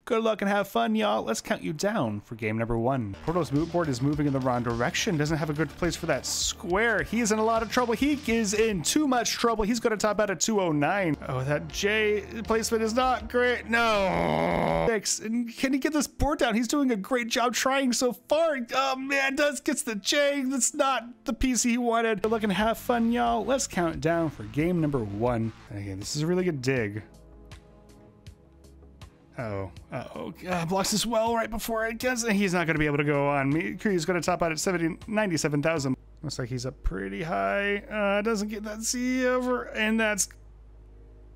Good luck and have fun, y'all. Let's count you down for game number 1. Portal's moot board is moving in the wrong direction. Doesn't have a good place for that square. He is in a lot of trouble. He is in too much trouble. He's going to top out at 209. Oh, that J placement is not great. No. And can he get this board down? He's doing a great job trying so far. Oh, man, gets the J. That's not the piece he wanted. Good luck and have fun, y'all. Let's count down for game number 1. And again, this is a really good dig. Blocks this well right before it gets. He's not going to be able to go on. He's going to top out at 97,000. Looks like he's up pretty high. Doesn't get that C over, and that's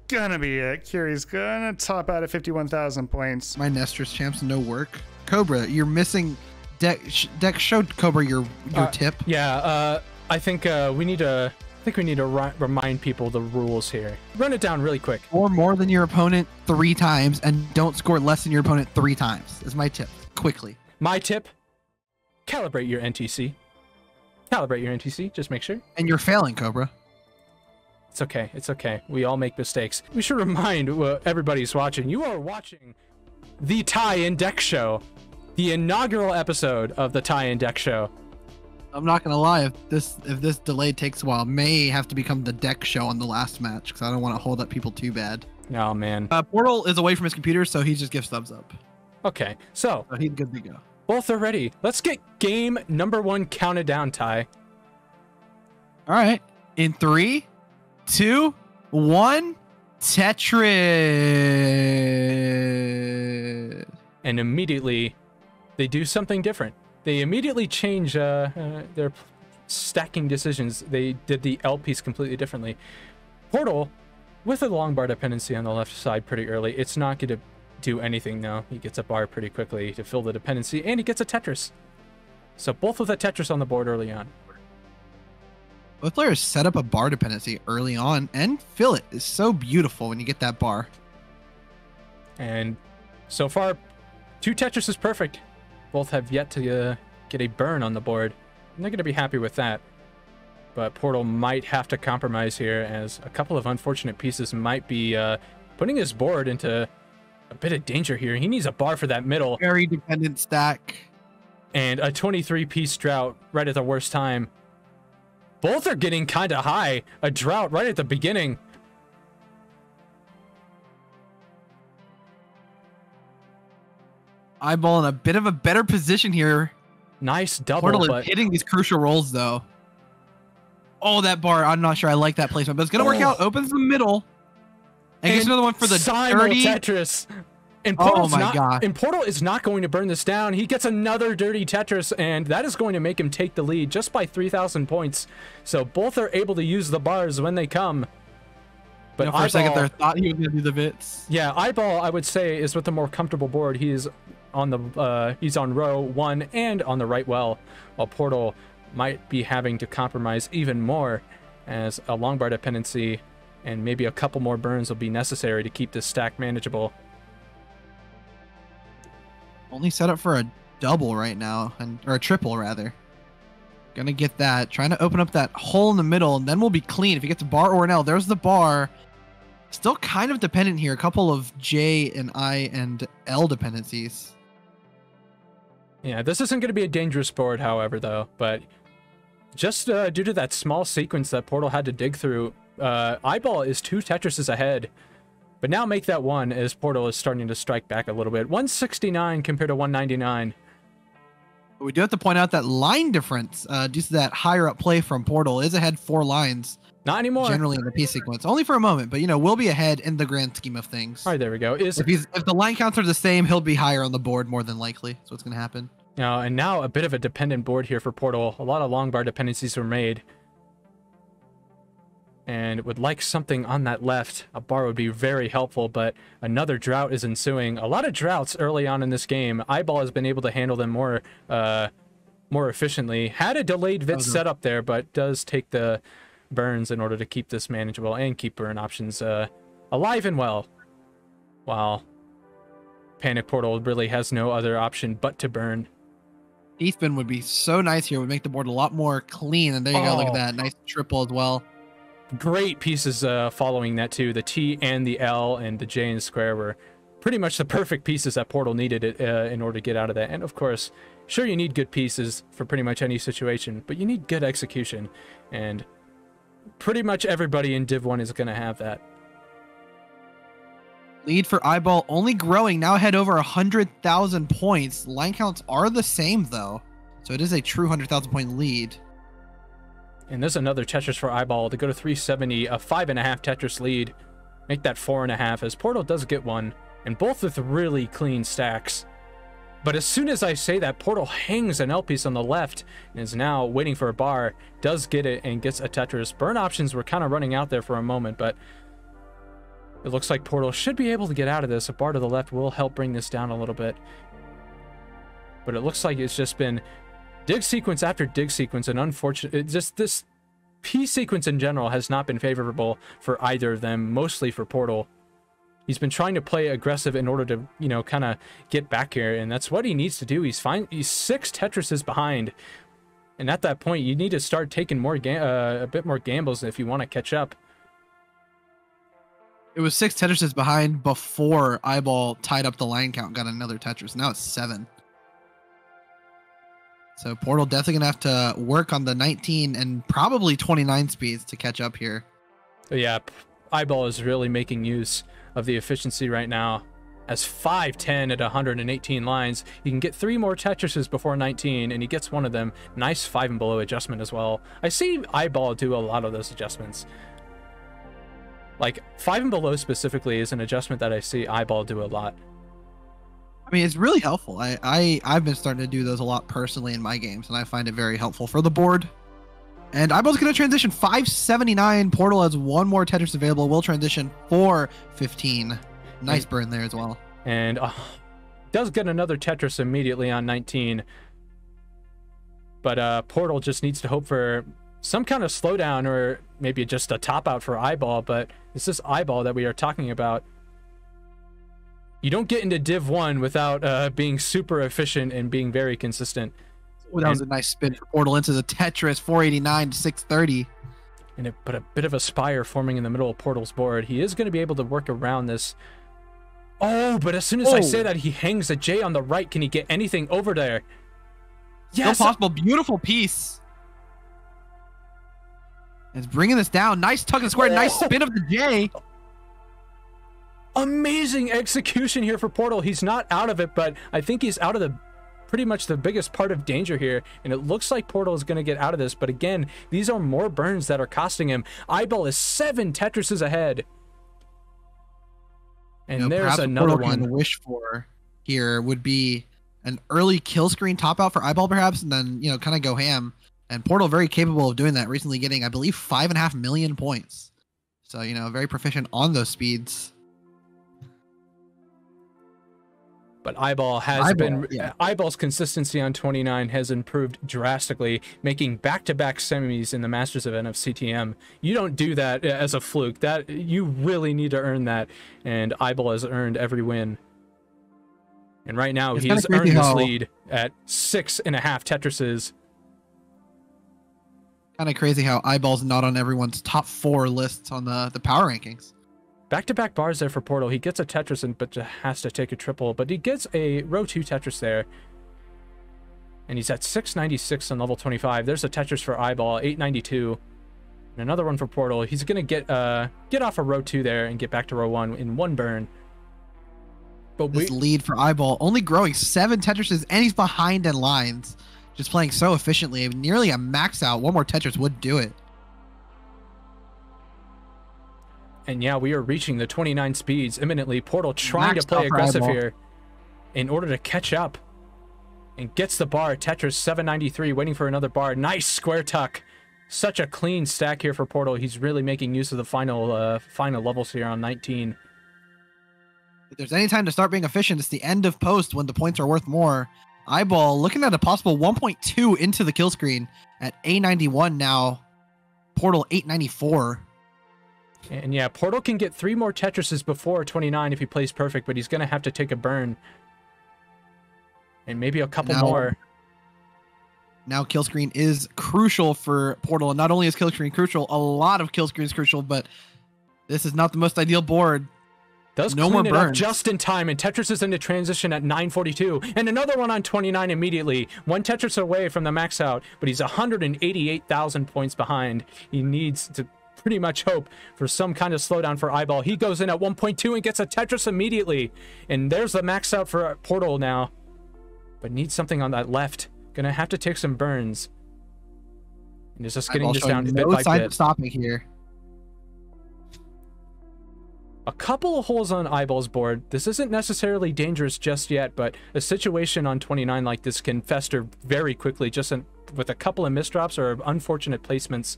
gonna be it. Curie's gonna top out at 51,000 points. My Nester's champs no work. Cobra, you're missing. DEKK showed Cobra your tip. Yeah, I think we need to. I think we need to remind people the rules here. Run it down really quick. Score more than your opponent 3 times, and don't score less than your opponent 3 times. Is my tip. Quickly. My tip: calibrate your NTC. Calibrate your NTC. Just make sure. And you're failing, Cobra. It's okay. It's okay. We all make mistakes. We should remind everybody who's watching. You are watching the tie-in DEKK Show, the inaugural episode of the tie-in DEKK Show. I'm not gonna lie, if this delay takes a while, may have to become the DEKK Show on the last match because I don't want to hold up people too bad. Oh man. Portal is away from his computer, so he just gives thumbs up. Okay, so he's good to go. Both are ready. Let's get game number 1 counted down, Ty. All right, in 3, 2, 1, Tetris. And immediately, they do something different. They immediately change their stacking decisions. They did the L piece completely differently. Portal, with a long bar dependency on the left side pretty early, it's not going to do anything now. He gets a bar pretty quickly to fill the dependency, and he gets a Tetris. So both with a Tetris on the board early on. Both players set up a bar dependency early on and fill it. It's so beautiful when you get that bar. And so far, 2 Tetris is perfect. Both have yet to get a burn on the board, and they're going to be happy with that. But Portal might have to compromise here, as a couple of unfortunate pieces might be putting his board into a bit of danger here. He needs a bar for that middle. Very dependent stack. And a 23-piece drought right at the worst time. Both are getting kind of high. A drought right at the beginning. iBall in a bit of a better position here. Nice double. Portal is hitting these crucial rolls, though. Oh, that bar. I'm not sure I like that placement, but it's going to work out. Opens the middle. And gets another one for the dirty Tetris. And Portal is not going to burn this down. He gets another dirty Tetris, and that is going to make him take the lead just by 3,000 points. So both are able to use the bars when they come. But for a second there, thought he was going to do the bits. Yeah, iBall, I would say, is with the more comfortable board. He's on the he's on row 1 and on the right well, while Portal might be having to compromise even more, as a long bar dependency and maybe a couple more burns will be necessary to keep this stack manageable. Only set up for a double right now, or a triple rather. Gonna get that. Trying to open up that hole in the middle, and then we'll be clean. If he gets a bar or an L, there's the bar. Still kind of dependent here. A couple of J and I and L dependencies. Yeah, this isn't going to be a dangerous board, however, though. But just due to that small sequence that Portal had to dig through, iBall is 2 Tetrises ahead. But now make that 1 as Portal is starting to strike back a little bit. 169 compared to 199. But we do have to point out that line difference, due to that higher up play from Portal, is ahead 4 lines. Not anymore. Generally in the piece sequence. Only for a moment, but, you know, we'll be ahead in the grand scheme of things. All right, there we go. If the line counts are the same, he'll be higher on the board more than likely. So what's going to happen. And now a bit of a dependent board here for Portal. A lot of long bar dependencies were made. And would like something on that left. A bar would be very helpful, but another drought is ensuing. A lot of droughts early on in this game. iBall has been able to handle them more efficiently. Had a delayed VIT set up there, but does take the burns in order to keep this manageable and keep burn options alive and well. While Panic Portal really has no other option but to burn. E-spin would be so nice here. Would make the board a lot more clean. And there you go. Look at that. Nice triple as well. Great pieces following that too. The T and the L and the J and the square were pretty much the perfect pieces that Portal needed in order to get out of that. And of course, sure, you need good pieces for pretty much any situation, but you need good execution. And pretty much everybody in Div 1 is going to have that. Lead for iBall only growing, now ahead over 100,000 points. Line counts are the same though, so it is a true 100,000 point lead. And there's another Tetris for iBall to go to 370, a 5.5 Tetris lead. Make that 4.5 as Portal does get one, and both with really clean stacks. But as soon as I say that, Portal hangs an L piece on the left and is now waiting for a bar, does get it and gets a Tetris. Burn options were kind of running out there for a moment, but it looks like Portal should be able to get out of this. A bar to the left will help bring this down a little bit. But it looks like it's just been dig sequence after dig sequence, and unfortunately, just this piece sequence in general has not been favorable for either of them, mostly for Portal. He's been trying to play aggressive in order to, you know, kind of get back here, and that's what he needs to do. He's 6 Tetrises behind, and at that point, you need to start taking more a bit more gambles if you want to catch up. It was 6 Tetrises behind before iBall tied up the line count, got another Tetris. Now it's 7. So Portal definitely gonna have to work on the 19 and probably 29 speeds to catch up here. Yeah, iBall is really making use of the efficiency right now. As 5'10" at 118 lines, he can get 3 more Tetrises before 19, and he gets one of them. Nice 5 and below adjustment as well. I see iBall do a lot of those adjustments. Like 5 and below specifically is an adjustment that I see iBall do a lot. I mean, it's really helpful. I've been starting to do those a lot personally in my games, and I find it very helpful for the board. And iBall's going to transition 579. Portal has 1 more Tetris available. Will transition 415. Nice burn there as well. And does get another Tetris immediately on 19. But Portal just needs to hope for some kind of slowdown, or maybe just a top out for iBall. But it's this iBall that we are talking about. You don't get into Div 1 without being super efficient and being very consistent. Oh, that was a nice spin for Portal into the Tetris, 489 to 630. And but a bit of a spire forming in the middle of Portal's board. He is going to be able to work around this. Oh, but as soon as I say that, he hangs a J on the right. Can he get anything over there? Yes! Still possible. Beautiful piece. It's bringing this down. Nice tug and square. Nice spin of the J. Amazing execution here for Portal. He's not out of it, but I think he's out of the pretty much the biggest part of danger here, and it looks like Portal is going to get out of this. But again, these are more burns that are costing him. iBall is 7 Tetrises ahead, and there's another one. Can wish for here would be an early kill screen top out for iBall, perhaps, and then kind of go ham. And Portal very capable of doing that. Recently, getting I believe 5.5 million points, so very proficient on those speeds. But iBall has iBall's consistency on 29 has improved drastically, making back-to-back semis in the Masters event of CTM. You don't do that as a fluke. That you really need to earn that, and iBall has earned every win. And right now, he has earned this lead at 6.5 Tetrises. Kind of crazy how iBall's not on everyone's top 4 lists on the power rankings. Back-to-back bars there for Portal. He gets a Tetris, but has to take a triple. But he gets a row 2 Tetris there. And he's at 696 on level 25. There's a Tetris for iBall, 892. And another one for Portal. He's going to get off a row 2 there and get back to row 1 in 1 burn. But this lead for iBall only growing 7 Tetrises, and he's behind in lines. Just playing so efficiently. Nearly a max out. 1 more Tetris would do it. And yeah, we are reaching the 29 speeds imminently. Portal trying to play aggressive here in order to catch up. And gets the bar. Tetris 793 waiting for another bar. Nice square tuck. Such a clean stack here for Portal. He's really making use of the final levels here on 19. If there's any time to start being efficient, it's the end of post when the points are worth more. iBall looking at a possible 1.2 into the kill screen at 891 now. Portal 894. And yeah, Portal can get 3 more Tetrises before 29 if he plays perfect, but he's going to have to take a burn. And maybe a couple more. Now kill screen is crucial for Portal. And not only is kill screen crucial, a lot of kill screen is crucial, but this is not the most ideal board. Does No clean more it up burns. just in time, and Tetris is into transition at 942, and another one on 29 immediately. One Tetris away from the max out, but he's 188,000 points behind. He needs to pretty much hope for some kind of slowdown for iBall. He goes in at 1.2 and gets a Tetris immediately, and there's the max out for Portal now, but needs something on that left. Gonna have to take some burns. And is just getting this down bit by sign bit. of stopping here. A couple of holes on iBall's board. This isn't necessarily dangerous just yet, but a situation on 29 like this can fester very quickly just with a couple of misdrops or unfortunate placements.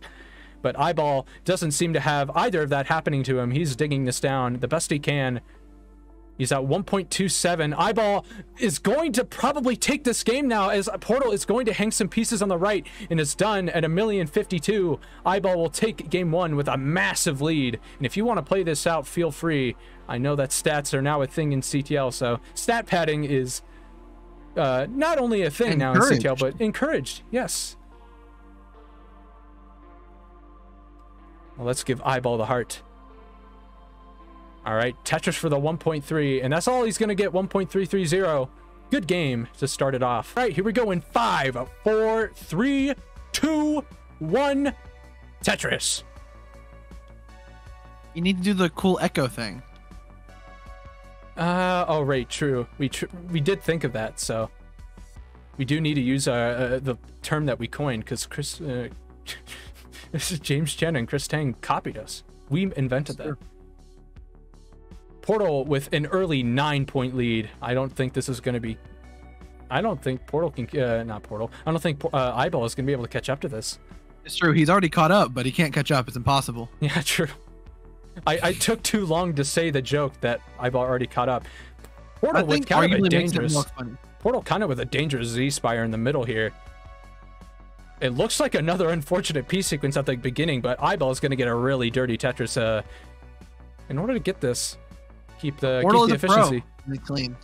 But iBall doesn't seem to have either of that happening to him. He's digging this down the best he can. He's at 1.27. iBall is going to probably take this game now, as Portal is going to hang some pieces on the right and is done at 1,052,000. iBall will take game one with a massive lead. And if you want to play this out, feel free. I know that stats are now a thing in CTL, so stat padding is not only a thing now in CTL, but encouraged. Yes. Well, let's give iBall the heart. All right, Tetris for the 1.3, and that's all he's going to get, 1.330. Good game to start it off. All right, here we go in 5, 4, 3, 2, 1. Tetris. You need to do the cool echo thing. Oh, right, true. We did think of that, so we do need to use the term that we coined, because Chris, this is James Chen and Chris Tang copied us. We invented that. Portal with an early 9-point lead. I don't think this is going to be... I don't think Portal can... not Portal. I don't think iBall is going to be able to catch up to this. It's true. He's already caught up, but he can't catch up. It's impossible. Yeah, true. I took too long to say the joke that iBall already caught up. Portal with kind of a dangerous... Portal kind of with a dangerous Z-Spire in the middle here. It looks like another unfortunate piece sequence at the beginning, but iBall is going to get a really dirty Tetris. In order to get this... Keep the efficiency. Clean.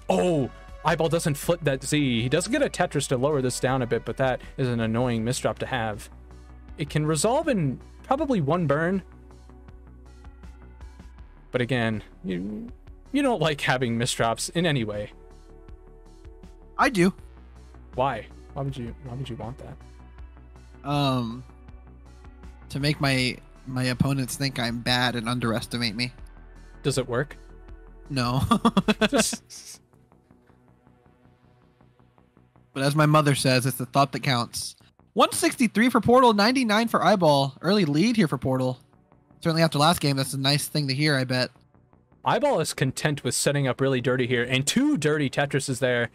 Oh, iBall doesn't flip that Z. He doesn't get a Tetris to lower this down a bit, but that is an annoying misdrop to have. It can resolve in probably one burn. But again, you don't like having misdrops in any way. I do. Why? Why would you want that? To make my opponents think I'm bad and underestimate me. Does it work? No. Just... But as my mother says, it's the thought that counts. 163 for Portal, 99 for iBall. Early lead here for Portal. Certainly after last game, that's a nice thing to hear, I bet. iBall is content with setting up really dirty here, and 2 dirty Tetrises there.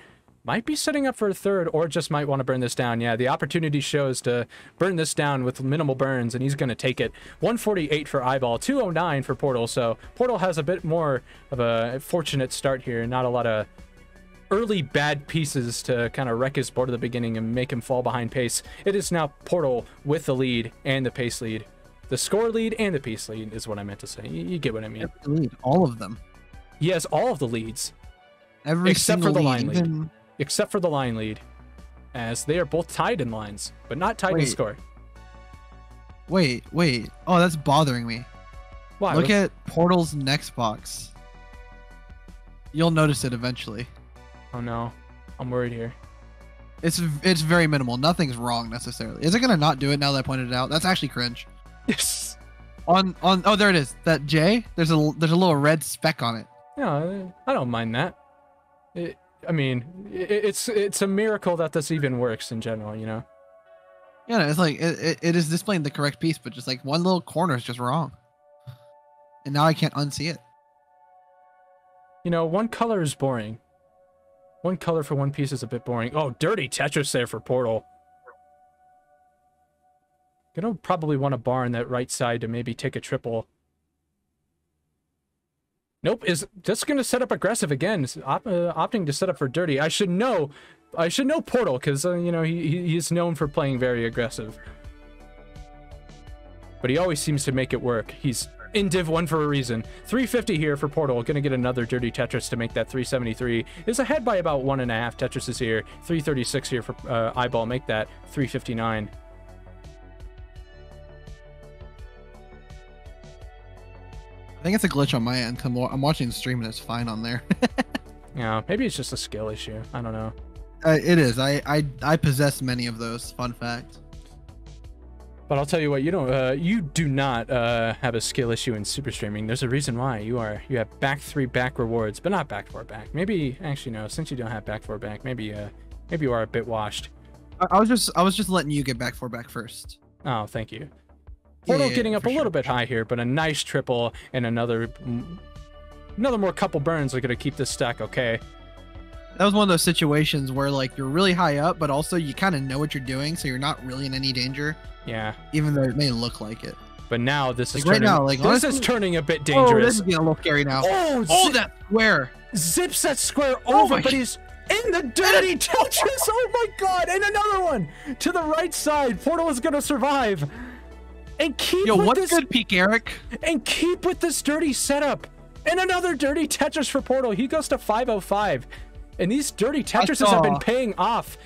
Might be setting up for a third, or just might want to burn this down. Yeah, the opportunity shows to burn this down with minimal burns, and he's going to take it. 148 for iBall, 209 for Portal, so Portal has a bit more of a fortunate start here. Not a lot of early bad pieces to kind of wreck his board at the beginning and make him fall behind pace. It is now Portal with the lead and the pace lead. The score lead and the pace lead is what I meant to say. You get what I mean. Lead, all of them. He has all of the leads. Except for the line lead. Except for the line lead, as they are both tied in lines, but not tied in score. Wait. Oh, that's bothering me. Why? Look at Portal's next box. You'll notice it eventually. Oh no, I'm worried here. It's very minimal. Nothing's wrong necessarily. Is it gonna not do it now that I pointed it out? That's actually cringe. Yes. Oh, there it is. That J. There's a little red speck on it. Yeah, I don't mind that. It's a miracle that this even works in general, you know? Yeah, it's like it is displaying the correct piece, but just like one little corner is just wrong. And now I can't unsee it. You know, one color is boring. One color for one piece is a bit boring. Oh, dirty Tetris there for Portal. Gonna probably want a bar on that right side to maybe take a triple. Nope, is just gonna set up aggressive again, opting to set up for dirty. I should know Portal, because you know he's known for playing very aggressive. But he always seems to make it work. He's in Div 1 for a reason. 350 here for Portal, gonna get another dirty Tetris to make that 373. Is ahead by about 1.5 Tetrises here. 336 here for iBall, make that 359. I think it's a glitch on my end. I'm watching the stream and it's fine on there. Yeah, maybe it's just a skill issue. I don't know. It is. I possess many of those. Fun fact. But I'll tell you what, you do not have a skill issue in super streaming. There's a reason why. You have back 3 back rewards, but not back 4 back. Maybe actually no, since you don't have back 4 back, maybe you are a bit washed. I was just letting you get back 4 back first. Oh, thank you. Portal getting up a little bit high here, but a nice triple and another more couple burns are gonna keep this stack okay. That was one of those situations where like you're really high up, but also you kind of know what you're doing, so you're not really in any danger. Yeah. Even though it may look like it. But now this is like turning. Right now, like, this is turning a bit dangerous. Oh, this is getting a little scary now. Oh, that square. Zips that square over, but he's in the dirty Tetris. Oh my god! And another one to the right side. Portal is gonna survive. And keep with what's this, good, Peekayric? And keep with this dirty setup. And another dirty Tetris for Portal. He goes to 505. And these dirty Tetrises have been paying off.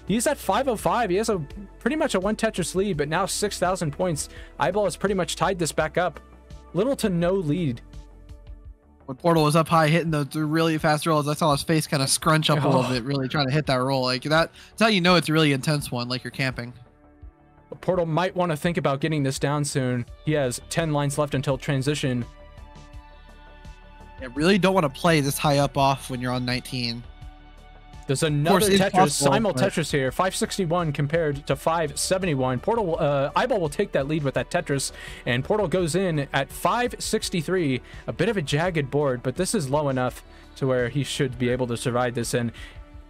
He's at 505. He has pretty much a 1 Tetris lead, but now 6,000 points. iBall has pretty much tied this back up. Little to no lead. When Portal was up high hitting those really fast rolls, I saw his face kind of scrunch up a little bit, really trying to hit that roll. Like that's how you know it's a really intense one, like you're camping. Portal might want to think about getting this down soon. He has 10 lines left until transition. Yeah, really don't want to play this high up off when you're on 19. There's another Tetris, simul Tetris here, 561 compared to 571. Portal, iBall will take that lead with that Tetris, and Portal goes in at 563. A bit of a jagged board, but this is low enough to where he should be able to survive this. And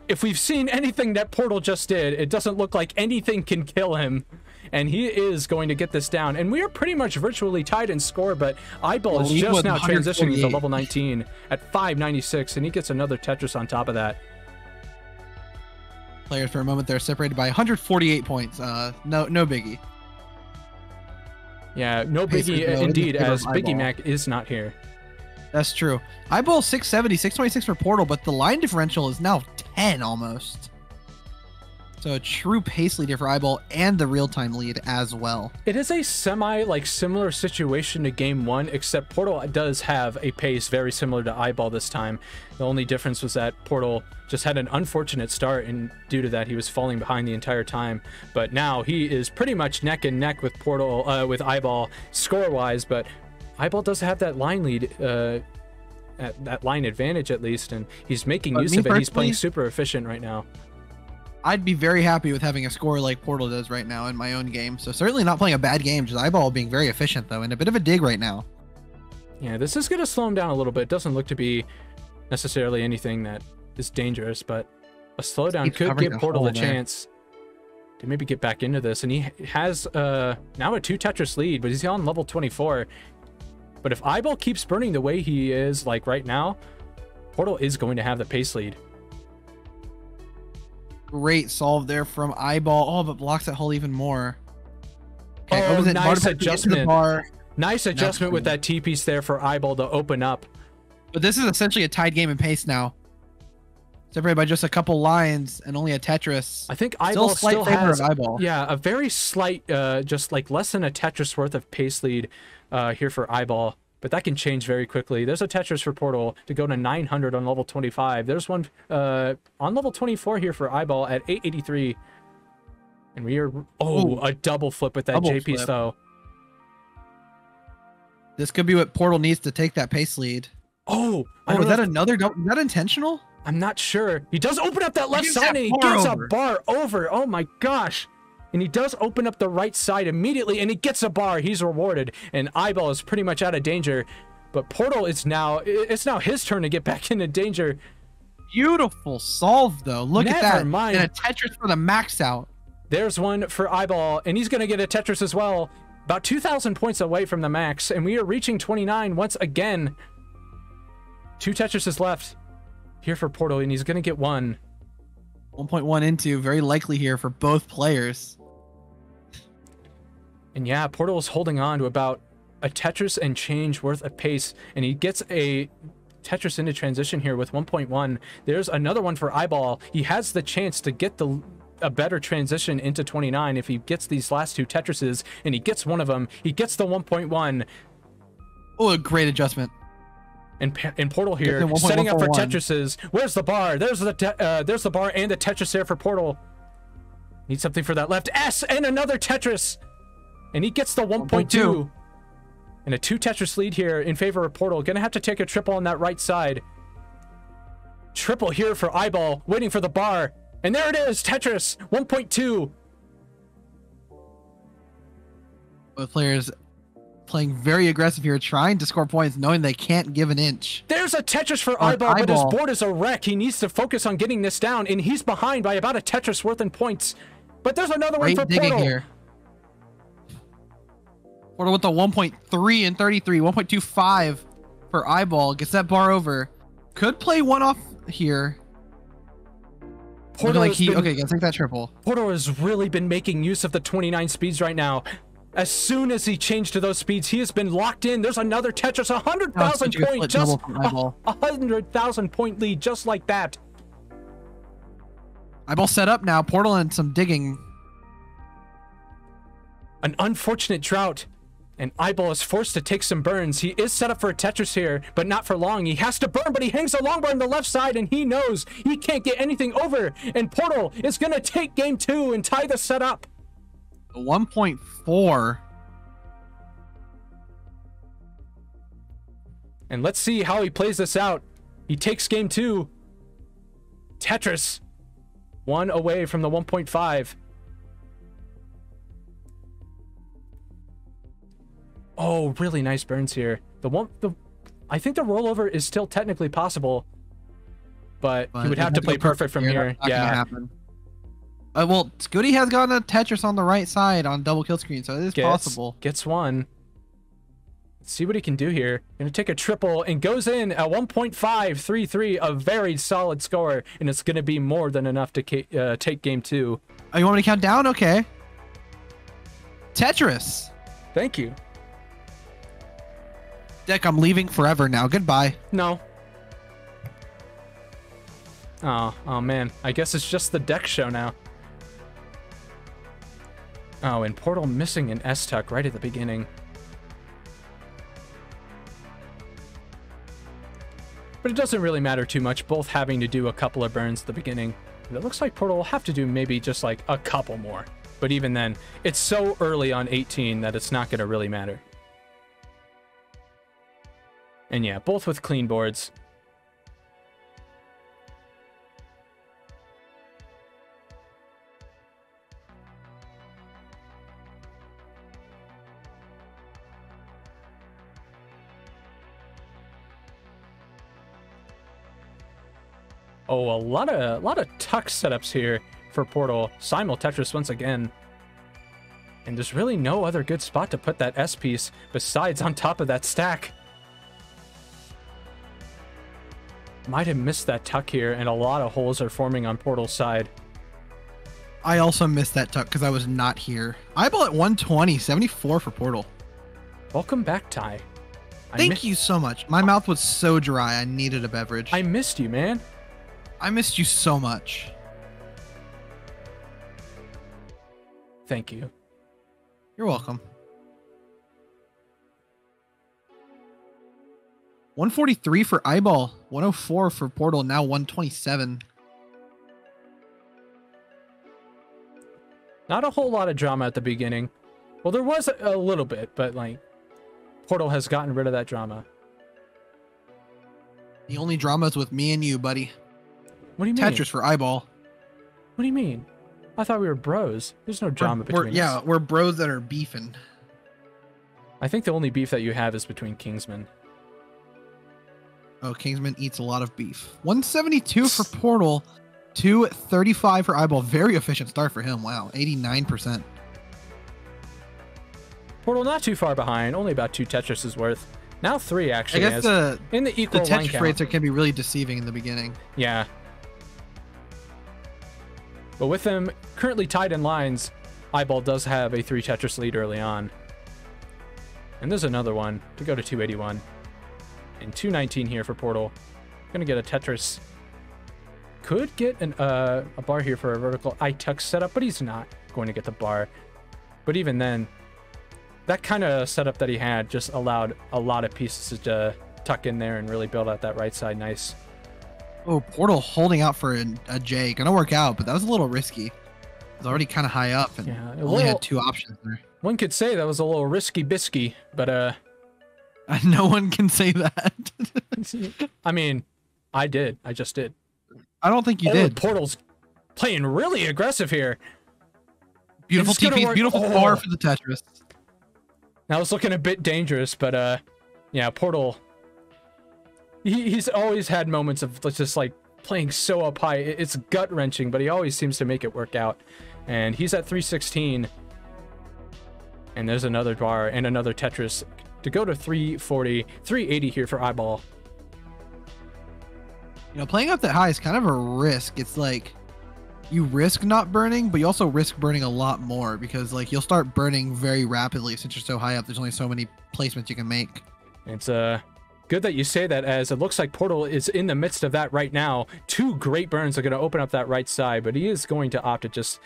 if we've seen anything that Portal just did, it doesn't look like anything can kill him. And he is going to get this down. And we are pretty much virtually tied in score, but iBall is just now transitioning to level 19 at 596, and he gets another Tetris on top of that. Players for a moment they're separated by 148 points. No biggie. Yeah, no biggie indeed, as Biggie Mac is not here. That's true. iBall 670, 626 for Portal, but the line differential is now 10 almost. So a true pace leader for iBall and the real-time lead as well. It is a similar situation to game 1, except Portal does have a pace very similar to iBall this time. The only difference was that Portal just had an unfortunate start, and due to that he was falling behind the entire time. But now he is pretty much neck and neck with Portal, with iBall score-wise, but iBall does have that line lead, that line advantage at least, and he's making use of it. He's playing super efficient right now. I'd be very happy with having a score like Portal does right now in my own game. So certainly not playing a bad game, just iBall being very efficient though, and a bit of a dig right now. Yeah, this is going to slow him down a little bit. It doesn't look to be necessarily anything that is dangerous, but a slowdown could give Portal a chance to maybe get back into this. And he has now a 2 Tetris lead, but he's on level 24. But if iBall keeps burning the way he is like right now, Portal is going to have the pace lead. Great solve there from iBall. Oh, but blocks that hole even more. Okay, oh, nice adjustment. Nice adjustment with that T-piece there for iBall to open up. But this is essentially a tied game in pace now. Separated by just a couple lines and only a Tetris. I think iBall still has, yeah, a very slight, just like less than a Tetris worth of pace lead here for iBall. But that can change very quickly. There's a Tetris for Portal to go to 900 on level 25. There's one on level 24 here for iBall at 883. And we are... Oh, a double flip with that J-piece, though. This could be what Portal needs to take that pace lead. Oh! Is that another... Is that intentional? I'm not sure. He does open up that left side, and he gets a bar over. Oh, my gosh. And he does open up the right side immediately, and he gets a bar. He's rewarded, and iBall is pretty much out of danger. But Portal is now... It's now his turn to get back into danger. Beautiful solve, though. Look at that. Mind. And a Tetris for the max out. There's one for iBall, and he's going to get a Tetris as well. About 2,000 points away from the max, and we are reaching 29 once again. 2 Tetrises left here for Portal, and he's going to get one. 1.1 into, very likely here for both players. And yeah, Portal is holding on to about a Tetris and change worth of pace, and he gets a Tetris into transition here with 1.1. There's another one for iBall. He has the chance to get a better transition into 29 if he gets these last 2 Tetrises, and he gets one of them. He gets the 1.1. Oh, a great adjustment. And Portal here, Get to setting up for 1.141. Tetrises. Where's the bar? There's the bar and the Tetris there for Portal. Need something for that left S and another Tetris. And he gets the 1.2. And a 2 Tetris lead here in favor of Portal. Gonna have to take a triple on that right side. Triple here for iBall, waiting for the bar. And there it is, Tetris, 1.2. Both players playing very aggressive here, trying to score points, knowing they can't give an inch. There's a Tetris for On iBall, but his iBall. board is a wreck. He needs to focus on getting this down, and he's behind by about a Tetris worth in points. But there's another one Great for digging Portal. here. Portal with the 1.3 and 33, 1.25 for iBall. Gets that bar over. Could play one off here. Portal Like has been- okay, gonna take that triple. Portal has really been making use of the 29 speeds right now. As soon as he changed to those speeds, he has been locked in. There's another Tetris, 100,000 such a point, split just double from iBall. 100,000 point lead, just like that. iBall set up now. Portal and some digging. An unfortunate drought, and iBall is forced to take some burns. He is set up for a Tetris here, but not for long. He has to burn, but he hangs a long bar on the left side, and he knows he can't get anything over. And Portal is going to take game 2 and tie the set up. 1.4. And let's see how he plays this out. He takes game 2. Tetris, 1 away from the 1.5. Oh, really nice burns here. I think the rollover is still technically possible, but he would have to play perfect from here. That's not gonna Yeah. happen. Well, Scooty has gotten a Tetris on the right side on double kill screen, so it is possible. Gets one. Let's see what he can do here. Gonna take a triple and goes in at 1.533, a very solid score, and it's gonna be more than enough to take game 2. Oh, you want me to count down? Okay. Tetris. Thank you. Deck, I'm leaving forever now. Goodbye. No. Oh man. I guess it's just the DEKK show now. Oh, and Portal missing an S-tuck right at the beginning. But it doesn't really matter too much, both having to do a couple of burns at the beginning. And it looks like Portal will have to do maybe just like a couple more. But even then, it's so early on 18 that it's not going to really matter. And yeah, both with clean boards. Oh, a lot of tuck setups here for Portal. Simul Tetris once again. And there's really no other good spot to put that S piece besides on top of that stack. Might have missed that tuck here, and a lot of holes are forming on Portal's side. I also missed that tuck because I was not here. iBall at 120, 74 for Portal. Welcome back, Ty. Thank you so much. My mouth was so dry, I needed a beverage. I missed you, man. I missed you so much. Thank you. You're welcome. 143 for iBall, 104 for Portal, now 127. Not a whole lot of drama at the beginning. Well, there was a little bit, but like Portal has gotten rid of that drama. The only drama is with me and you, buddy. What do you mean? Tetris for iBall. What do you mean? I thought we were bros. There's no drama between us. Yeah, we're bros that are beefing. I think the only beef that you have is between Kingsmen. Oh, Kingsman eats a lot of beef. 172 for Portal, 235 for iBall. Very efficient start for him. Wow, 89%. Portal not too far behind, only about 2 Tetris worth. Now 3 actually. I guess in the equal the line Tetris count. rates can be really deceiving in the beginning. Yeah. But with them currently tied in lines, iBall does have a 3 Tetris lead early on. And there's another one to go to 281. And 219 here for Portal. Gonna get a Tetris. Could get a bar here for a vertical I-tuck setup, but he's not going to get the bar. But even then, that kind of setup that he had just allowed a lot of pieces to tuck in there and really build out that right side nice. Oh, Portal holding out for a J. Gonna work out, but that was a little risky. It's already kind of high up, and only had 2 options there. One could say that was a little risky bisky, but no one can say that. I mean, I did. I just did. I don't think you did. Portal's playing really aggressive here. Beautiful TP, beautiful bar for the Tetris. Now it's looking a bit dangerous, but yeah, Portal. He's always had moments of just like playing so up high. It's gut wrenching, but he always seems to make it work out. And he's at 316. And there's another bar and another Tetris to go to 340, 380 here for iBall. You know, playing up that high is kind of a risk. It's like you risk not burning, but you also risk burning a lot more because like you'll start burning very rapidly since you're so high up. There's only so many placements you can make. It's good that you say that, as it looks like Portal is in the midst of that right now. 2 great burns are going to open up that right side, but he is going to opt to just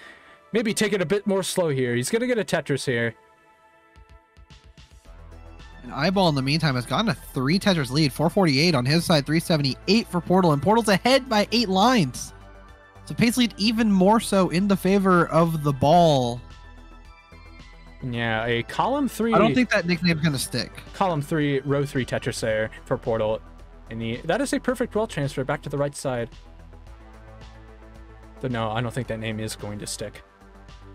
maybe take it a bit more slow here. He's going to get a Tetris here. And iBall in the meantime has gotten a 3 Tetris lead, 448 on his side, 378 for Portal, and Portal's ahead by 8 lines. So pace lead even more so in the favor of the ball. Yeah, a column 3. I don't think that nickname's gonna stick. Column 3, row 3 Tetris there for Portal, and that is a perfect well transfer back to the right side. But no, I don't think that name is going to stick.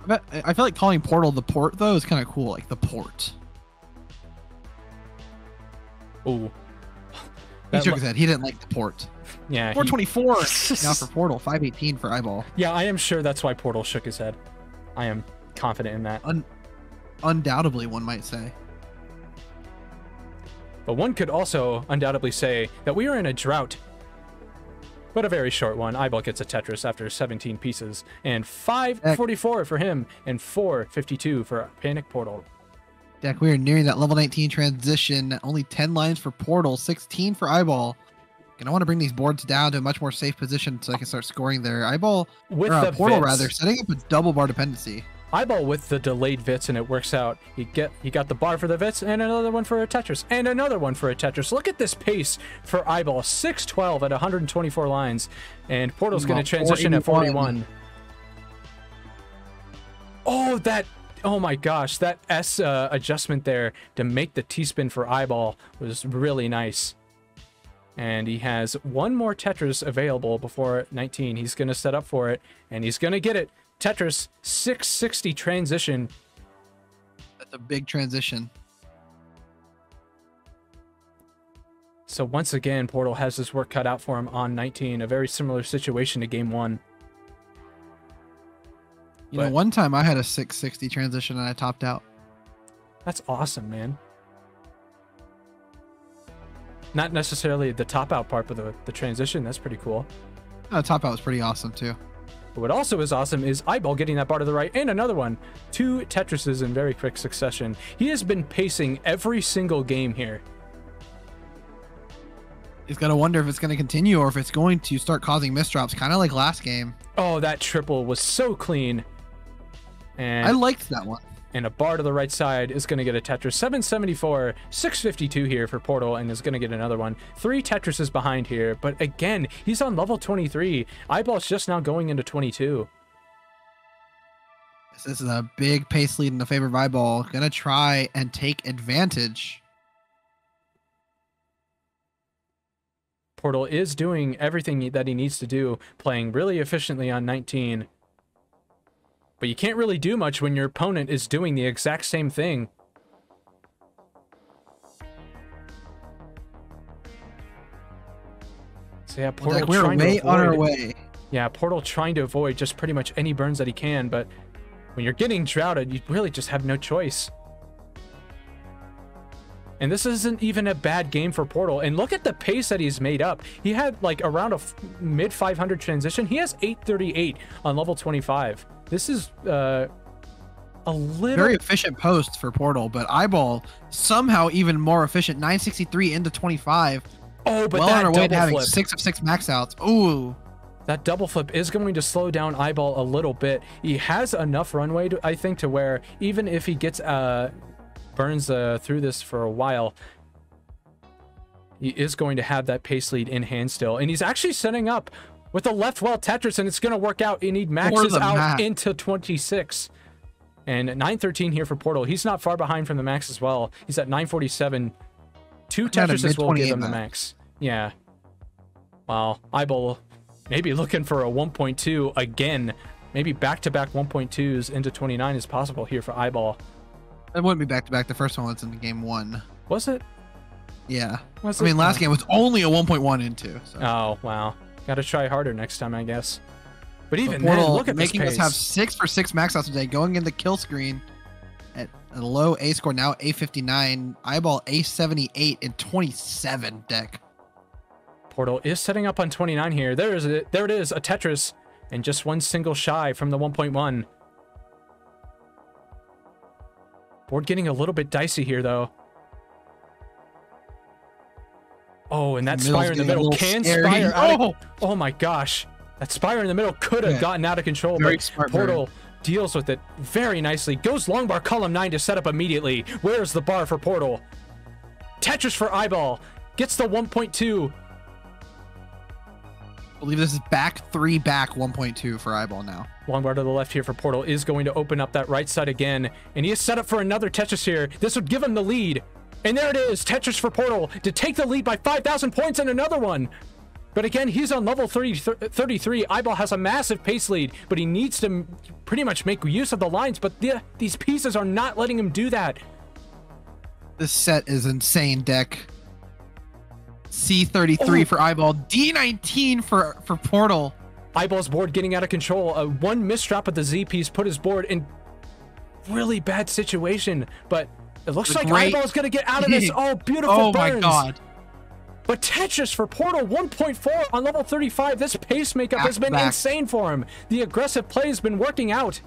I feel like calling Portal the port though is kind of cool, like the port. Ooh. He shook his head. He didn't like the port. Yeah. 424 now for Portal, 518 for iBall. Yeah, I am sure that's why Portal shook his head. I am confident in that. Undoubtedly, one might say. But one could also undoubtedly say that we are in a drought. But a very short one. iBall gets a Tetris after 17 pieces. And 544 for him. And 452 for Panic Portal. Deck, we are nearing that level 19 transition. Only 10 lines for Portal, 16 for iBall. And I want to bring these boards down to a much more safe position so I can start scoring there. iBall, with or the Portal Vits. rather, setting up a double bar dependency. iBall with the delayed Vits, and it works out. He got the bar for the Vits, and another one for a Tetris, and another one for a Tetris. Look at this pace for iBall. 612 at 124 lines. And Portal's going to transition at 41. Oh, oh my gosh, that S adjustment there to make the T-spin for iBall was really nice. And he has one more Tetris available before 19. He's going to set up for it, and he's going to get it. Tetris 660 transition. That's a big transition. So once again, Portal has his work cut out for him on 19. A very similar situation to game 1. You know, one time I had a 660 transition and I topped out. That's awesome, man. Not necessarily the top out part, but the transition. That's pretty cool. The top out was pretty awesome too. But what also is awesome is iBall getting that bar to the right and another one. 2 Tetrises in very quick succession. He has been pacing every single game here. He's got to wonder if it's going to continue or if it's going to start causing misdrops, kind of like last game. Oh, that triple was so clean. And I liked that one. And a bar to the right side is going to get a Tetris. 774, 652 here for Portal, and is going to get another one. 3 Tetrises behind here, but again, he's on level 23. iBall's just now going into 22. This is a big pace lead in the favor of iBall. Gonna try and take advantage. Portal is doing everything that he needs to do, playing really efficiently on 19. But you can't really do much when your opponent is doing the exact same thing. So yeah, Portal we're trying way to on avoid, our way. Yeah, Portal trying to avoid just pretty much any burns that he can, but when you're getting droughted, you really just have no choice. And this isn't even a bad game for Portal. And look at the pace that he's made up. He had like around a mid 500 transition. He has 838 on level 25. This is a little... Very efficient post for Portal, but iBall somehow even more efficient. 963 into 25. Oh, but well that on our way to double having flip. 6 of 6 max outs. Ooh. That double flip is going to slow down iBall a little bit. He has enough runway, I think, to where even if he gets burns through this for a while, he is going to have that pace lead in hand still. And he's actually setting up with a left well Tetris, and it's going to work out. He need maxes out into 26. And 913 here for Portal. He's not far behind from the max as well. He's at 947. 2 Tetrises will give him the max. Yeah. Wow. iBall maybe looking for a 1.2 again. Maybe back-to-back 1.2s into 29 is possible here for iBall. It wouldn't be back-to-back. The first one was in game 1. Was it? Yeah. I mean, last game was only a 1.1 into. So. Oh, wow. Got to try harder next time, I guess. But even Portal, then, look at making this pace. us have 6 for 6 max outs today, going in the kill screen at a low A score, now A59, iBall A78 and 27 deck. Portal is setting up on 29 here. There it is, a Tetris, and just one single shy from the 1.1. Board getting a little bit dicey here, though. Oh, and that Spire in the middle can Spire out. Oh my gosh. That Spire in the middle could have gotten out of control, but Portal deals with it very nicely. Goes long bar column 9 to set up immediately. Where's the bar for Portal? Tetris for iBall. Gets the 1.2. I believe this is back 3 back 1.2 for iBall now. Long bar to the left here for Portal is going to open up that right side again. And he is set up for another Tetris here. This would give him the lead. And there it is, Tetris for Portal to take the lead by 5,000 points and another one. But again, he's on level 33. iBall has a massive pace lead, but he needs to pretty much make use of the lines. But these pieces are not letting him do that. This set is insane, deck. C33 for iBall, D19 for Portal. iBall's board getting out of control. One misdrop of the Z piece put his board in really bad situation, but it looks like iBall's gonna get out of this. Oh, beautiful burns. My god. But Tetris for Portal, 1.4 on level 35. This pace makeup has been insane for him. The aggressive play has been working out.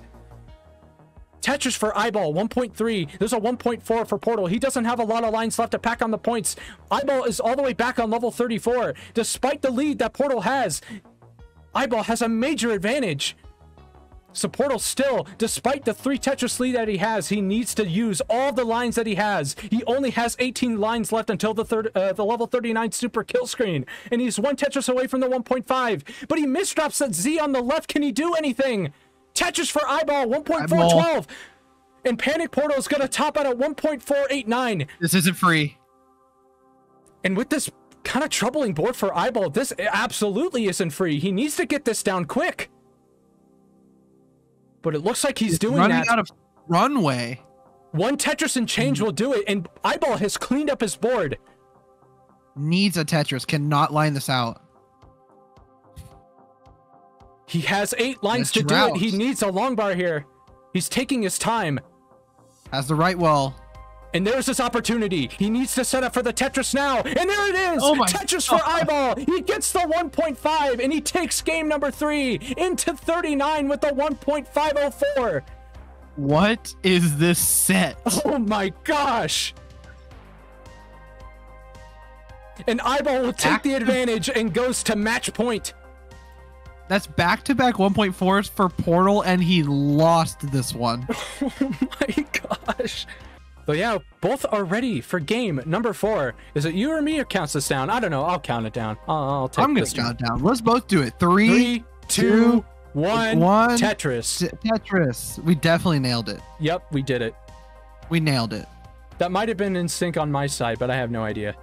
Tetris for iBall, 1.3. There's a 1.4 for Portal. He doesn't have a lot of lines left to pack on the points. iBall is all the way back on level 34. Despite the lead that Portal has, iBall has a major advantage. So Portal still, despite the 3 Tetris lead that he has, he needs to use all the lines that he has. He only has 18 lines left until the level 39 super kill screen. And he's 1 Tetris away from the 1.5. But he misdrops that Z on the left. Can he do anything? Tetris for iBall, 1.412. And Panic Portal is going to top out at 1.489. This isn't free. And with this kind of troubling board for iBall, this absolutely isn't free. He needs to get this down quick. But it looks like he's doing that. Running out of runway. 1 Tetris and change will do it, and iBall has cleaned up his board. Needs a Tetris, cannot line this out. He has 8 lines to do it. He needs a long bar here. He's taking his time. Has the right well. And there's his opportunity. He needs to set up for the Tetris now. And there it is. Tetris for iBall. He gets the 1.5 and he takes game number 3 into 39 with the 1.504. What is this set? Oh my gosh. And iBall will take the advantage and goes to match point. That's back-to-back 1.4s for Portal, and he lost this one. Oh my gosh. So yeah, both are ready for game number 4. Is it you or me who counts this down? I don't know. I'll count it down. I'll take I'm going to count it down. Let's both do it. 3, 2, 1. Tetris. Tetris. We definitely nailed it. Yep, we did it. We nailed it. That might have been in sync on my side, but I have no idea.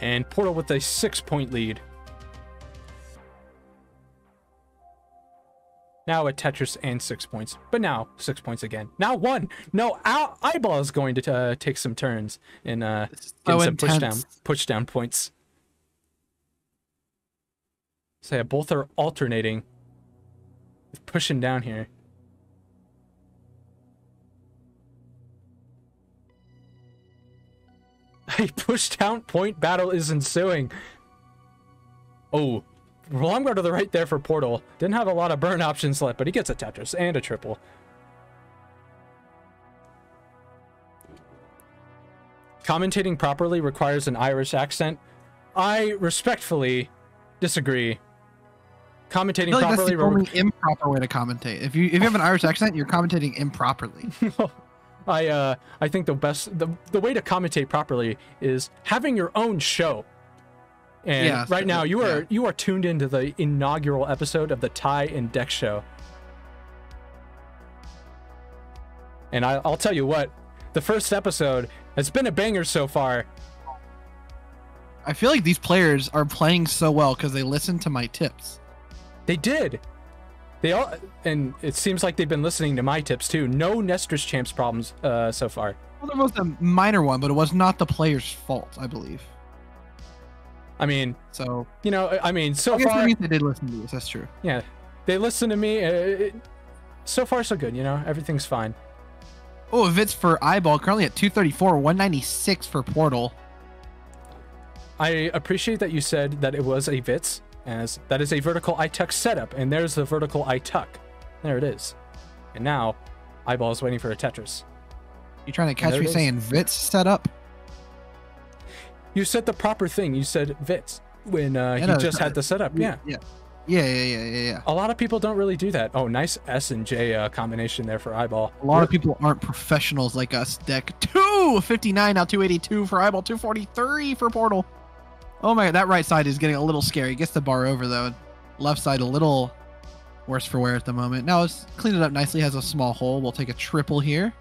And Portal with a 6-point lead. Now a Tetris and 6 points. But now 6 points again. Now 1. No, iBall is going to take some turns and get some push down points. So yeah, both are alternating with pushing down here. A push-down point battle is ensuing. Oh, long guard to the right there for Portal. Didn't have a lot of burn options left, but he gets a Tetris and a triple. commentating properly requires an Irish accent. I respectfully disagree. Commentating I feel like properly. that's the only improper way to commentate. If you have an Irish accent, you're commentating improperly. I think the way to commentate properly is having your own show. And Yeah, right now you yeah. are tuned into the inaugural episode of the Ty and DEKK Show. And I'll tell you what, the first episode has been a banger so far. I feel like these players are playing so well because they listen to my tips. They did. They all, and it seems like they've been listening to my tips too. No Nestor's Champs problems so far. Well, there was a minor one, but it was not the player's fault, I believe. I mean, So, you know, I mean, so I guess far, that means they did listen to this. That's true. yeah, they listen to me. So far, so good. You know, everything's fine. Oh, Vits for iBall, currently at 234, 196 for Portal. I appreciate that you said that it was a Vits, as that is a vertical I-tuck setup, and there's the vertical I-tuck. There it is. And now, iBall is waiting for a Tetris. You trying to catch There me it is. saying Vits setup? You said the proper thing. You said Vits when he no, just had the setup. Yeah. Yeah. A lot of people don't really do that. Oh, nice S and J combination there for iBall. A lot of people aren't professionals like us. Deck 259, now 282 for iBall, 243 for Portal. Oh my god, that right side is getting a little scary. Gets the bar over though. Left side a little worse for wear at the moment. Now it's cleaned it up nicely, has a small hole. We'll take a triple here.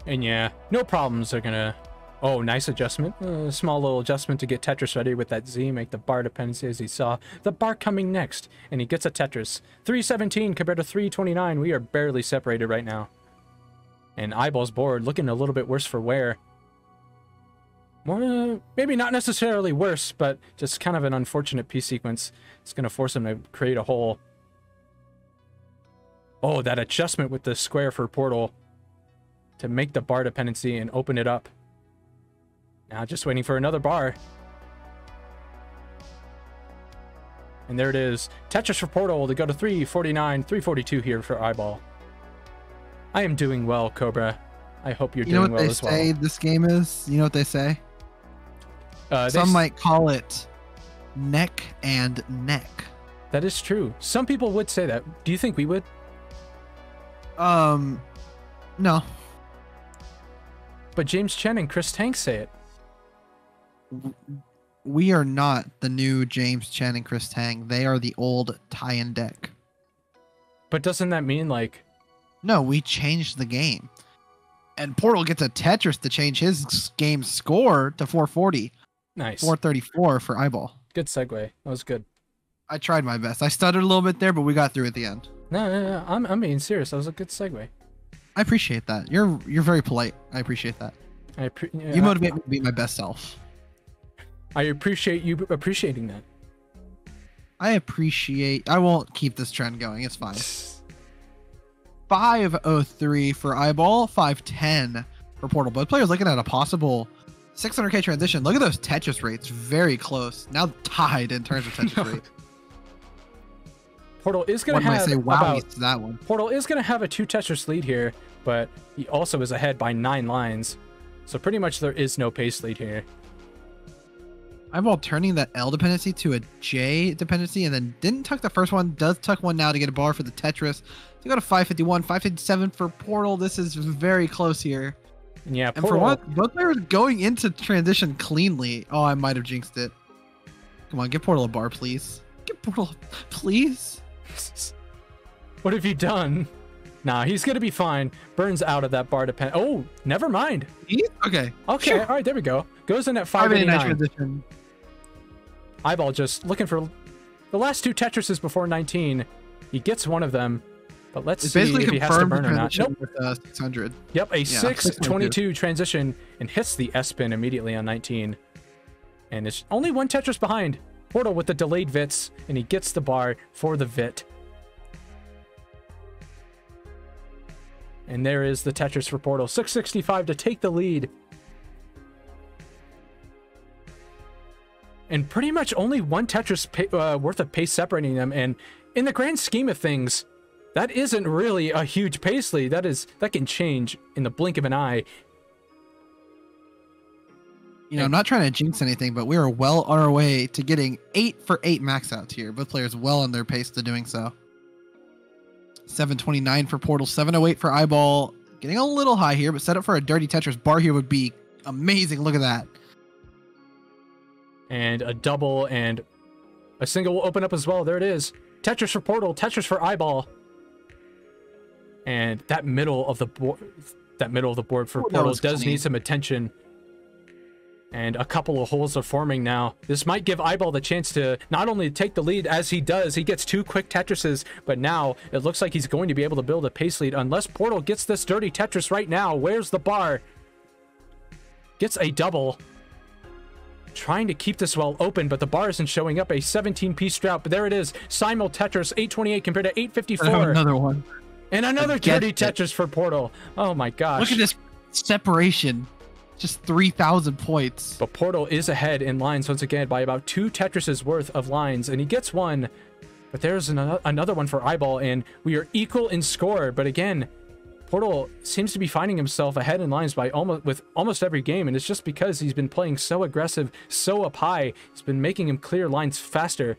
And yeah, no problems are gonna... Oh, nice adjustment. Small little adjustment to get Tetris ready with that Z, make the bar dependency as he saw. The bar coming next, and he gets a Tetris. 317 compared to 329. We are barely separated right now. And iBall's board looking a little bit worse for wear. More, maybe not necessarily worse, but just kind of an unfortunate piece sequence. It's going to force him to create a hole. Oh, that adjustment with the square for Portal to make the bar dependency and open it up. Now just waiting for another bar. And there it is. Tetris for Portal to go to 349, 342 here for iBall. I am doing well, Cobra. I hope you're doing well as well. You know what they say this game is? You know what they say? They Some might call it neck and neck. That is true. Some people would say that. Do you think we would? No. But James Chen and Chris Tank say it. We are not the new James Chen and Chris Tang. They are the old Ty and Deck. But doesn't that mean, like... No, we changed the game. And Portal gets a Tetris to change his game score to 440. Nice. 434 for iBall. Good segue. That was good. I tried my best. I stuttered a little bit there, but we got through at the end. No. I'm being serious. That was a good segue. I appreciate that. You're very polite. I appreciate that. You motivate me to be my best self. I appreciate you appreciating that. I won't keep this trend going. It's fine. 503 for iBall, 510 for Portal. Both players looking at a possible 600k transition. Look at those Tetris rates. Very close. Now tied in terms of Tetris rate. Portal is going One to might have say, wow, it's that one. Portal is going to have a 2 Tetris lead here, but he also is ahead by 9 lines. So pretty much there is no pace lead here. iBall turning that L dependency to a J dependency and then didn't tuck the first one. Does tuck one now to get a bar for the Tetris. To go to 551, 557 for Portal. This is very close here. And yeah, And Portal, for what? Both players going into transition cleanly. Oh, I might have jinxed it. Come on, get Portal a bar, please. Get Portal, please. What have you done? Nah, he's going to be fine. Burns out of that bar depend. Oh, never mind. Okay. Okay, Sure. all right, there we go. Goes in at 589 589. transition. iBall just looking for the last 2 Tetrises before 19. He gets one of them, but let's It's see basically if he has to confirmed burn or not. transition Nope. with 600. Yep, a Yeah, 622 transition and hits the S-pin immediately on 19. And it's only 1 Tetris behind. Portal with the delayed Vits, and he gets the bar for the Vit. And there is the Tetris for Portal. 665 to take the lead. And pretty much only 1 Tetris worth of pace separating them. And in the grand scheme of things, that isn't really a huge pace lead. That can change in the blink of an eye. You know, I'm not trying to jinx anything, but we are well on our way to getting 8 for 8 max outs here. Both players well on their pace to doing so. 729 for Portal, 708 for iBall. Getting a little high here, but set up for a dirty Tetris bar here would be amazing. Look at that. And a double and a single will open up as well. There it is. Tetris for Portal, Tetris for iBall. And that middle of the board for Portal does need some attention. And a couple of holes are forming now. This might give iBall the chance to not only take the lead as he does, he gets 2 quick Tetrises, but now it looks like he's going to be able to build a pace lead unless Portal gets this dirty Tetris right now. Where's the bar? Gets a double. Trying to keep this well open, but the bar isn't showing up. A 17-piece drought, but there it is. Simul Tetris, 828 compared to 854. Another one. And another dirty Tetris for Portal. Oh my gosh. Look at this separation. Just 3,000 points. But Portal is ahead in lines once again by about 2 Tetrises worth of lines, and he gets one. But there's another one for iBall, and we are equal in score. But again, Portal seems to be finding himself ahead in lines by almost every game, and it's just because he's been playing so aggressive, so up high. It's been making him clear lines faster.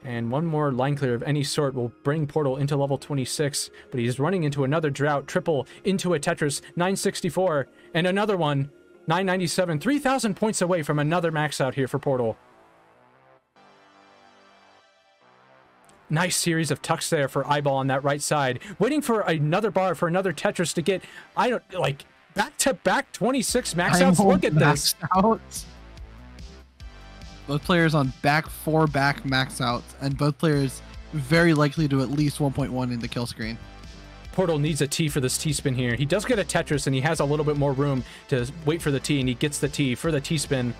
And one more line clear of any sort will bring Portal into level 26, but he's running into another drought, triple into a Tetris, 964, and another one, 997, 3,000 points away from another max out here for Portal. Nice series of tucks there for iBall on that right side, waiting for another bar for another Tetris to get, back-to-back 26 max outs. Look at this. Outs. Both players on back-4-back max outs, and both players very likely to at least 1.1 in the kill screen. Portal needs a T for this T-spin here. He does get a Tetris, and he has a little bit more room to wait for the T, and he gets the T for the T-spin.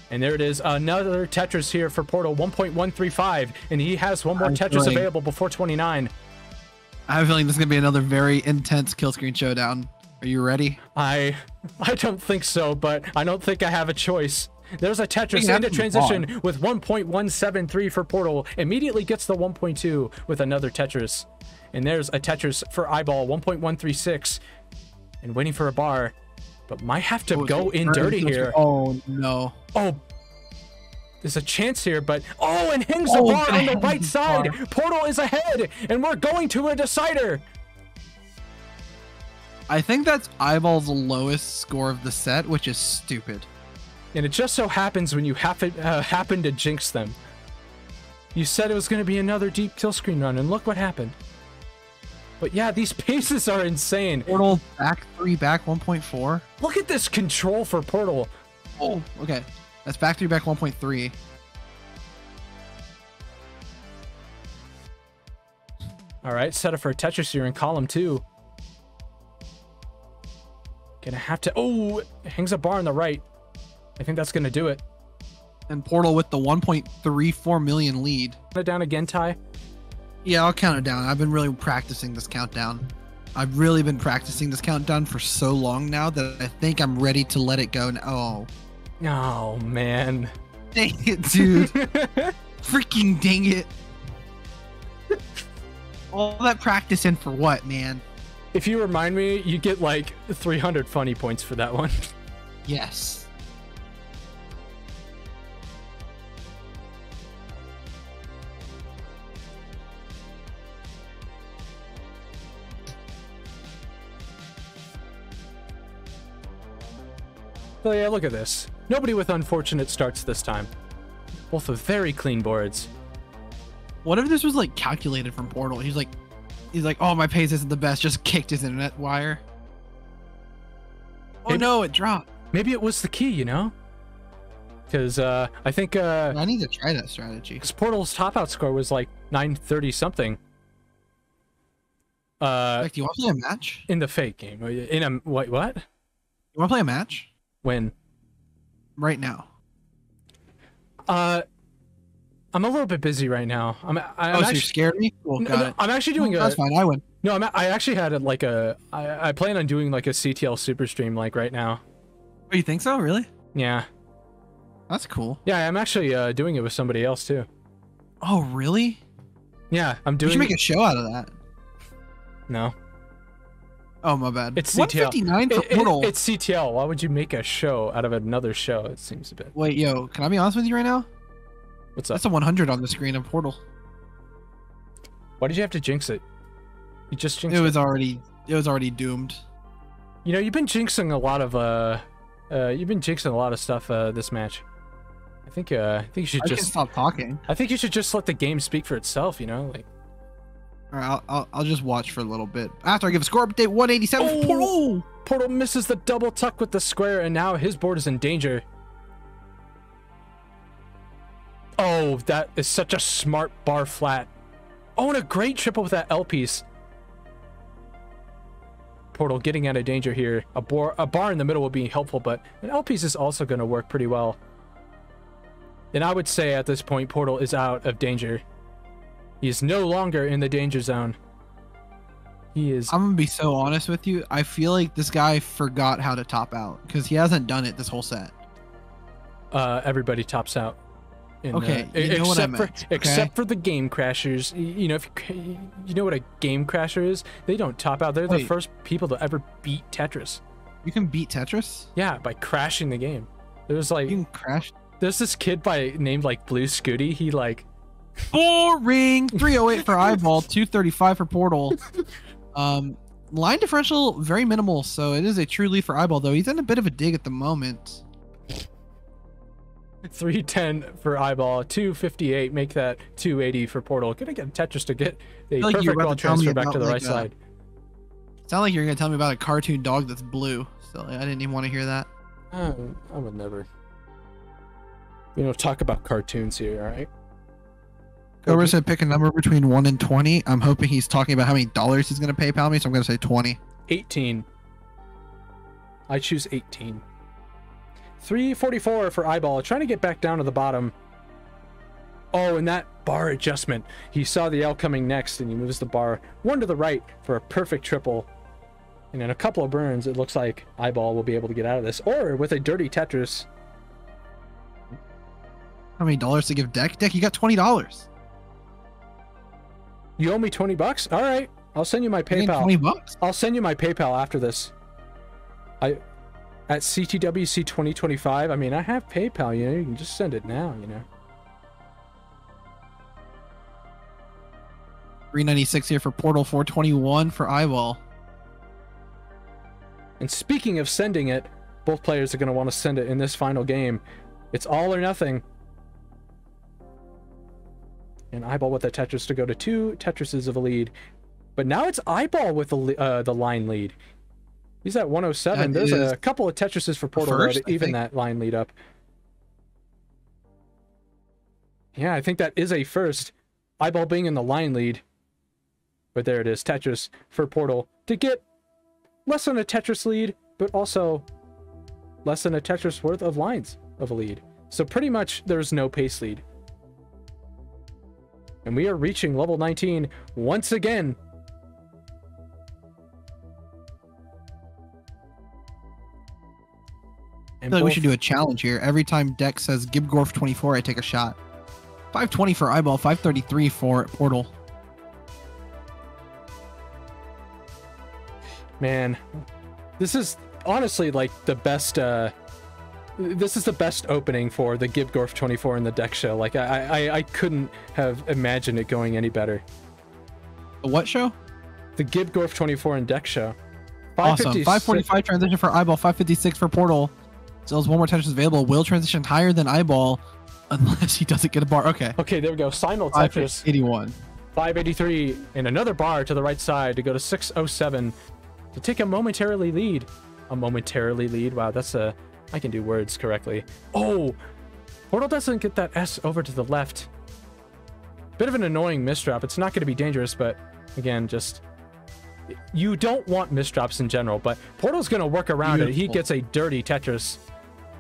And there it is, another Tetris here for Portal, 1.135, and he has one more Tetris available before 29. I have a feeling this is going to be another very intense kill screen showdown. Are you ready? I don't think so, but I don't think I have a choice. There's a Tetris into transition with 1.173 for Portal. Immediately gets the 1.2 with another Tetris. And there's a Tetris for iBall, 1.136. And waiting for a bar. But might have to go in dirty here. Oh, no. Oh, there's a chance here, but... Oh, and hangs a bar on the right side. Portal is ahead, and we're going to a decider. I think that's iBall's lowest score of the set, which is stupid. And it just so happens when you happen to jinx them. You said it was going to be another deep kill screen run, and look what happened. But yeah, these paces are insane. Portal back 3, back 1.4. Look at this control for Portal. Oh, okay. That's back 3, back 1.3. All right, set up for a Tetris here in column 2. Gonna have to... Oh, hangs a bar on the right. I think that's going to do it. And Portal with the 1.34 million lead. Count it down again, Ty? Yeah, I'll count it down. I've been really practicing this countdown. I've really been practicing this countdown for so long now that I think I'm ready to let it go. Oh. Oh, man. Dang it, dude. Freaking dang it. All that practice in for what, man? If you remind me, you get like 300 funny points for that one. Yes. So yeah, look at this. Nobody with unfortunate starts this time. Both with very clean boards. What if this was like calculated from Portal? He's like, oh, my pace isn't the best. Just kicked his internet wire. Oh no, it dropped. Maybe it was the key, you know? Because I think... I need to try that strategy. Because Portal's top out score was like 930 something. Like, do you want to play a match? In the fake game. In a... What? You want to play a match? When? Right now. I'm a little bit busy right now. I'm so you scared me? Well, got it. I'm actually doing That's fine, I win. No, I actually had I plan on doing like a CTL super stream like right now. Oh, you think so? Really? Yeah. That's cool. Yeah, I'm actually doing it with somebody else too. Oh, really? Yeah, I'm You doing. should make a show out of that. No, Oh, my bad. it's CTL. 159 for Portal. It's CTL. Why would you make a show out of another show? It seems a bit. Wait, yo, can I be honest with you right now? What's up? That's a 100 on the screen of Portal. Why did you have to jinx it? You just jinxed It was already doomed. You know, you've been jinxing a lot of stuff this match. I think you should I can just stop talking. I think you should just let the game speak for itself, you know? Like, All right, I'll just watch for a little bit. After I give a score update, 187. Oh! Portal! Portal misses the double tuck with the square, and now his board is in danger. Oh, that is such a smart bar flat. Oh, and a great triple with that L piece. Portal getting out of danger here. A bar in the middle would be helpful, but an L piece is also going to work pretty well. And I would say at this point, Portal is out of danger. He is no longer in the danger zone. He is. I'm gonna be so honest with you. I feel like this guy forgot how to top out because he hasn't done it this whole set. Everybody tops out. Okay, you know what I meant, okay? Except for the game crashers. You know, if you know what a game crasher is, they don't top out. They're the first people to ever beat Tetris. You can beat Tetris? Yeah, by crashing the game. There's like You can crash. there's this kid named like Blue Scooty. He like Boring. 308 for iBall, 235 for Portal. Line differential very minimal, so it is a true lead for iBall though. He's in a bit of a dig at the moment. 310 for iBall, 258. Make that 280 for Portal. Gonna get Tetris to get a like perfect ball transfer back to the right side. Sound like you're gonna tell me about a cartoon dog that's blue. So I didn't even want to hear that. I would never. We don't talk about cartoons here, all right? Cobra said pick a number between 1 and 20. I'm hoping he's talking about how many dollars he's going to PayPal me, so I'm going to say 20. 18. I choose 18. 344 for iBall, trying to get back down to the bottom. Oh, and that bar adjustment. He saw the L coming next, and he moves the bar one to the right for a perfect triple. And in a couple of burns, it looks like iBall will be able to get out of this. Or with a dirty Tetris. How many dollars to give DEKK? DEKK, you got $20. You owe me 20 bucks? All right. I'll send you my PayPal. 20 bucks? I'll send you my PayPal after this. At CTWC 2025, I mean, I have PayPal, you know, you can just send it now, you know. 396 here for Portal, 421 for iBall. And speaking of sending it, both players are going to want to send it in this final game. It's all or nothing. And iBall with the Tetris to go to 2 Tetrises of a lead. But now it's iBall with the line lead. He's at 107. There's a couple of Tetrises for Portal to even that line lead up. Yeah, I think that is a first. iBall being in the line lead. But there it is. Tetris for Portal to get less than a Tetris lead, but also less than a Tetris worth of lines of a lead. So pretty much there's no pace lead. And we are reaching level 19 once again. I feel like we should do a challenge here. Every time DEKK says Gibgorf 24, I take a shot. 520 for iBall, 533 for Portal. Man, this is honestly like the best this is the best opening for the Gibgorf 24 in the DEKK show. Like I couldn't have imagined it going any better. The what show? The Gibgorf 24 in DEKK show. Awesome. 545 transition for iBall, 556 for Portal. Still has one more Tetris available. Will transition higher than iBall unless he doesn't get a bar. Okay. Okay, there we go. Simul Tetris. 581. 583 and another bar to the right side to go to 607 to take a momentarily lead. A momentarily lead. Wow, that's a... I can do words correctly. Oh! Portal doesn't get that S over to the left. Bit of an annoying misdrop. It's not going to be dangerous, but again, just... You don't want misdrops in general, but Portal's going to work around it. He gets a dirty Tetris.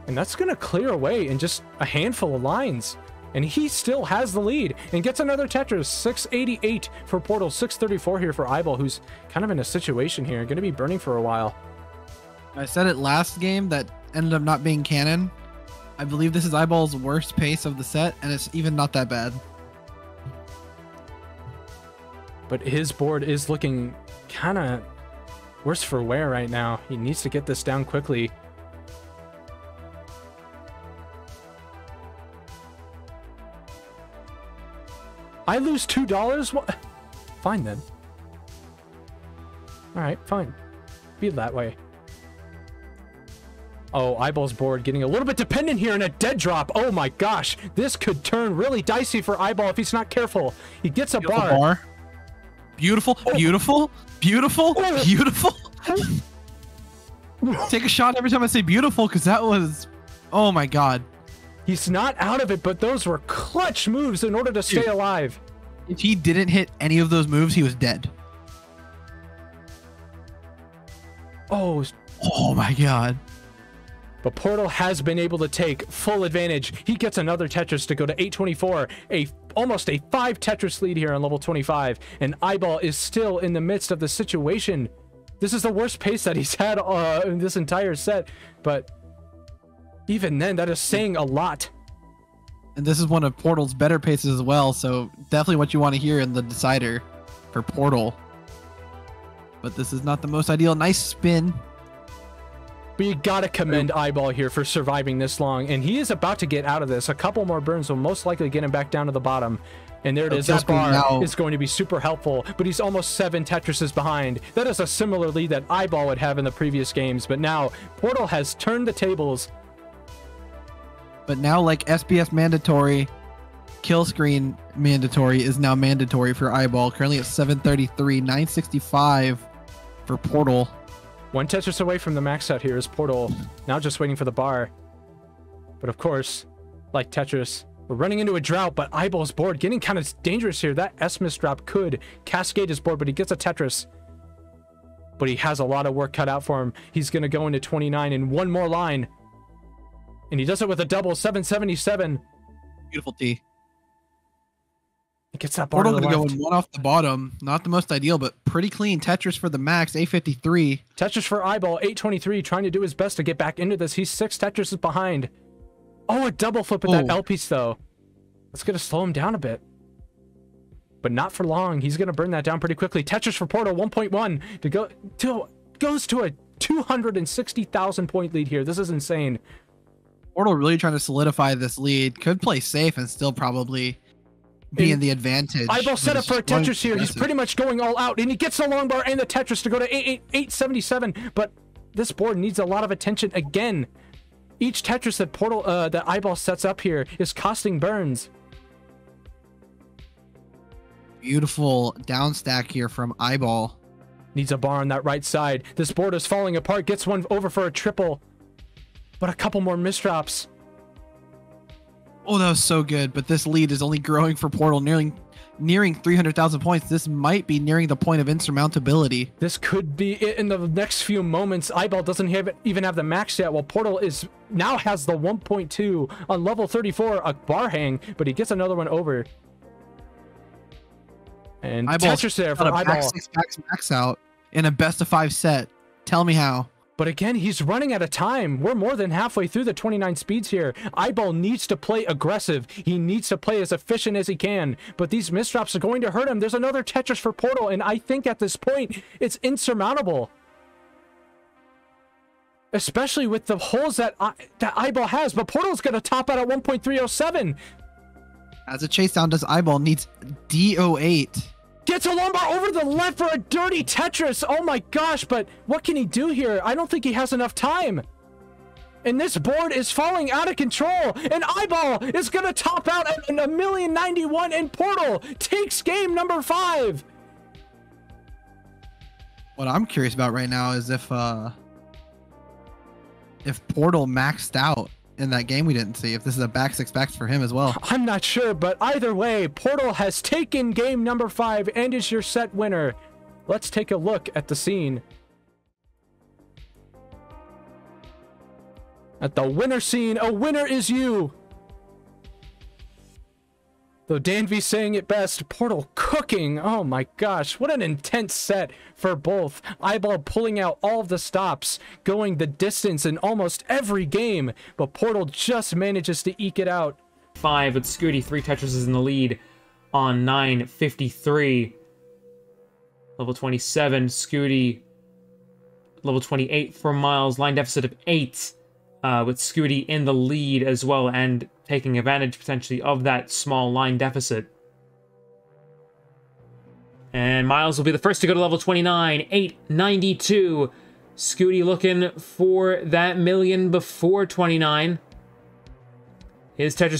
And that's going to clear away in just a handful of lines. And he still has the lead and gets another Tetris. 688 for Portal, 634 here for iBall, who's kind of in a situation here. Going to be burning for a while. I said it last game that ended up not being canon. I believe this is iBall's worst pace of the set, and it's even not that bad. but his board is looking kind of worse for wear right now. He needs to get this down quickly. I lose $2? What? Fine then. Alright, fine. Be that way. Oh, iBall's board getting a little bit dependent here in a dead drop. Oh my gosh. This could turn really dicey for iBall if he's not careful. He gets a bar. Beautiful, beautiful, beautiful, beautiful. Take a shot every time I say beautiful, because that was... Oh my god. He's not out of it, but those were clutch moves in order to stay alive. If he didn't hit any of those moves, he was dead. Oh my god. But Portal has been able to take full advantage. He gets another Tetris to go to 824, almost a 5 Tetris lead here on level 25, and iBall is still in the midst of the situation. This is the worst pace that he's had in this entire set, but even then, that is saying a lot. And this is one of Portal's better paces as well, so definitely what you want to hear in the decider for Portal. But this is not the most ideal. Nice spin. But you gotta commend iBall here for surviving this long, and he is about to get out of this. A couple more burns will most likely get him back down to the bottom. And there it is. That bar is going to be super helpful, but he's almost 7 Tetrises behind. That is a similar lead that iBall would have in the previous games, but now Portal has turned the tables. But now, like SBS mandatory, kill screen mandatory is now mandatory for iBall. Currently at 733, 965 for Portal. 1 Tetris away from the max out here is Portal, now just waiting for the bar. But of course, like Tetris, we're running into a drought, but iBall's board getting kind of dangerous here. That S-miss drop could cascade his board, but he gets a Tetris. But he has a lot of work cut out for him. He's going to go into 29 in one more line. And he does it with a double, 777. Beautiful T. He gets that bar Portal to the going left. one off the bottom. Not the most ideal, but pretty clean. Tetris for the max, 853. Tetris for iBall, 823, trying to do his best to get back into this. He's 6 Tetrises behind. Oh, a double flip with that L piece, though. That's going to slow him down a bit. But not for long. He's going to burn that down pretty quickly. Tetris for Portal, 1.1 goes to a 260,000 point lead here. This is insane. Portal really trying to solidify this lead. Could play safe and still probably be in the advantage. iBall set up for a Tetris here. He's pretty much going all out, and he gets the long bar and the Tetris to go to 877. But this board needs a lot of attention again. Each Tetris that that iBall sets up here is costing burns. Beautiful down stack here from iBall. Needs a bar on that right side. This board is falling apart. Gets one over for a triple. But a couple more misdrops. Oh, that was so good. But this lead is only growing for Portal, nearing 300,000 points. This might be nearing the point of insurmountability. This could be it in the next few moments. iBall doesn't even have the max yet, while Portal now has the 1.2 on level 34, a bar hang, but he gets another one over. And Tetris there for iBall. Max out in a best of 5 set. Tell me how. But again, he's running out of time. We're more than halfway through the 29 speeds here. iBall needs to play aggressive. He needs to play as efficient as he can. But these misdrops are going to hurt him. There's another Tetris for Portal, and I think at this point, it's insurmountable. Especially with the holes that iBall has. But Portal's going to top out at 1.307. As a chase down, does iBall needs D08. Gets a long bar over the left for a dirty Tetris. Oh my gosh, but what can he do here? I don't think he has enough time. And this board is falling out of control. And iBall is going to top out at 1,091,000 and Portal takes game number 5. What I'm curious about right now is if Portal maxed out in that game we didn't see, if this is a back 6 backs for him as well. I'm not sure, but either way, Portal has taken game number 5 and is your set winner. Let's take a look at the scene. At the winner scene, a winner is you. Though Danby's saying it best, Portal cooking. Oh my gosh, what an intense set for both. iBall pulling out all of the stops, going the distance in almost every game, but Portal just manages to eke it out. 5 with Scooty, 3 Tetrises in the lead on 953. Level 27, Scooty. Level 28 for Miles. Line deficit of 8, with Scooty in the lead as well, and taking advantage potentially of that small line deficit. And Miles will be the first to go to level 29, 892. Scooty looking for that million before 29. His Tetris